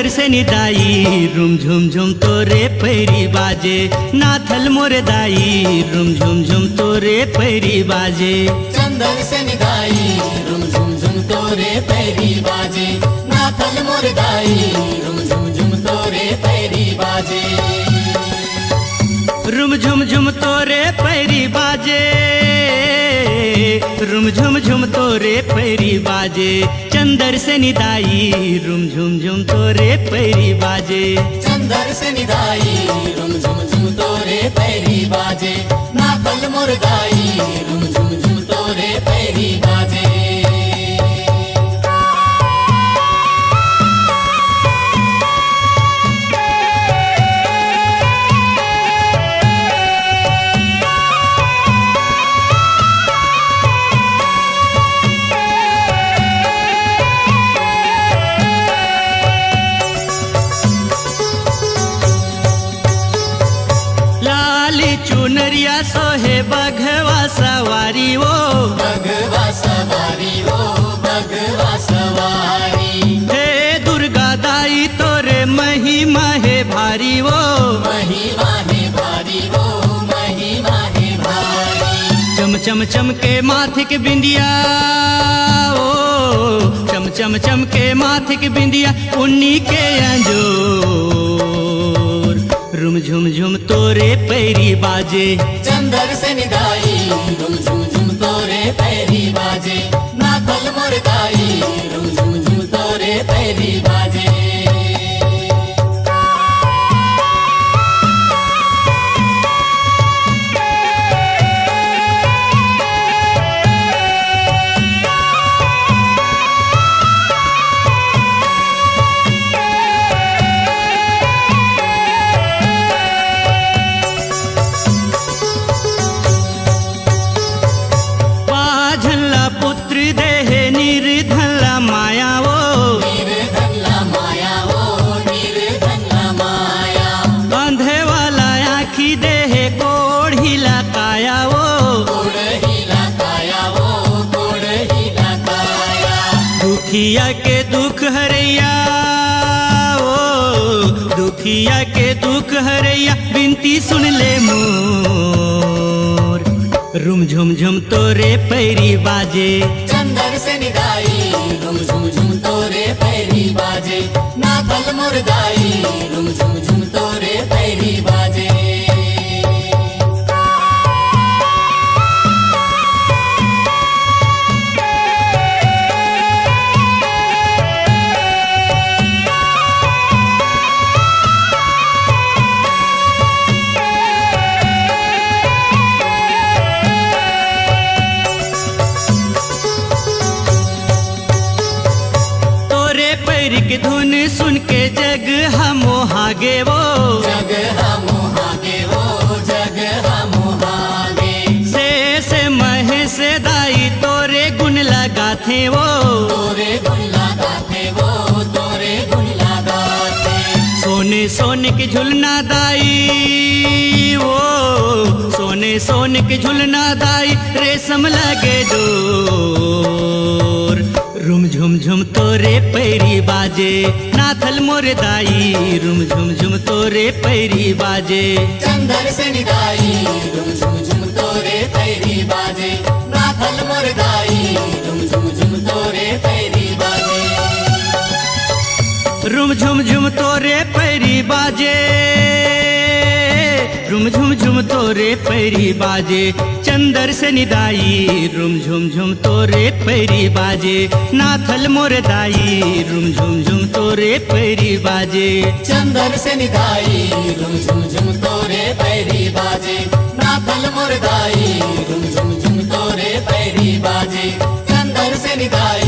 चंदर से निदाई रुम झुम झुम तोरे पैरी बाजे नाथल मोर दाई रुम झुम झुम तोरे पैरी बाजे चंदर से निदाई रुम झुम झुम तोरे पैरी बाजे नाथल मोर दाई रुम झुम झुम तोरे पैरी बाजे रुम झुम झुम तोरे पैरी बाजे रुम झुम झुम तोरे पैरी बाजे चंदर से निदाई रुम झुम झुम तोरे पैरी बाजे चंदर से निदाई रुम झुम झुम तोरे पैरी बाजे नाथल मोर दाई रुम झुम झुम तोरे पैरी बाजे चुनरिया सोहे बघवा सवारी वो बघवा सवारी वो बघवा सवारी हे दुर्गा दाई तोरे महिमा है भारी वो महिमा है भारी वो महिमा है भारी चम चम चम के माथे के बिंदिया ओ चम चम चम के माथे के बिंदिया उन्नी के अंजोर रुम झुम झुम तोरे पैरी बाजे चंदर से निदाई रुम झुम झुम तोरे पैरी बाजे नाथल मोर दाई रुम झुम झुम तोरे पैरी बाजे दुखिया के दुख हरैया ओ दुखिया के दुख हरैया बिनती सुन ले मोर रुम झुम झुम तोरे पैरी बाजे चंदर से निदाई रुम झुम झुम तोरे पैरी बाजे नाथल मोर दाई रुम झुम झुम तोरे पैरी बाजे के धुन सुन के जग हम हागे वो जग हम हागे वो जग हम हागे से महे से दाई तोरे गुण लगाथे वो तोरे गुण लगाथे वो तोरे गुण लगाथे सोने सोने के झुलना दाई वो सोने सोने के झुलना दाई रेशम लगे डोर रुम झुम झुम तोरे पैरी बाजे नाथल मोर दाई रुम झुम झुम तोरे पैरी बाजे चंदर से निदाई रुम झुम झुम तोरे पैरी बाजे नाथल मोर दाई रुम झुम झुम तोरे पैरी बाजे रुम झुम झुम तोरे पैरी बाजे रुम झुम झुम तोरे पैरी बाजे चंदर से निदाई रुम झुम झुम तोरे पैरी बाजे नाथल मोर दाई रुम झुम झुम तोरे पैरी बाजे चंदर से निदाई रुम झुम झुम तोरे पैरी बाजे नाथल मोर दाई रुम झुम झुम तोरे पैरी बाजे चंदर से निदाई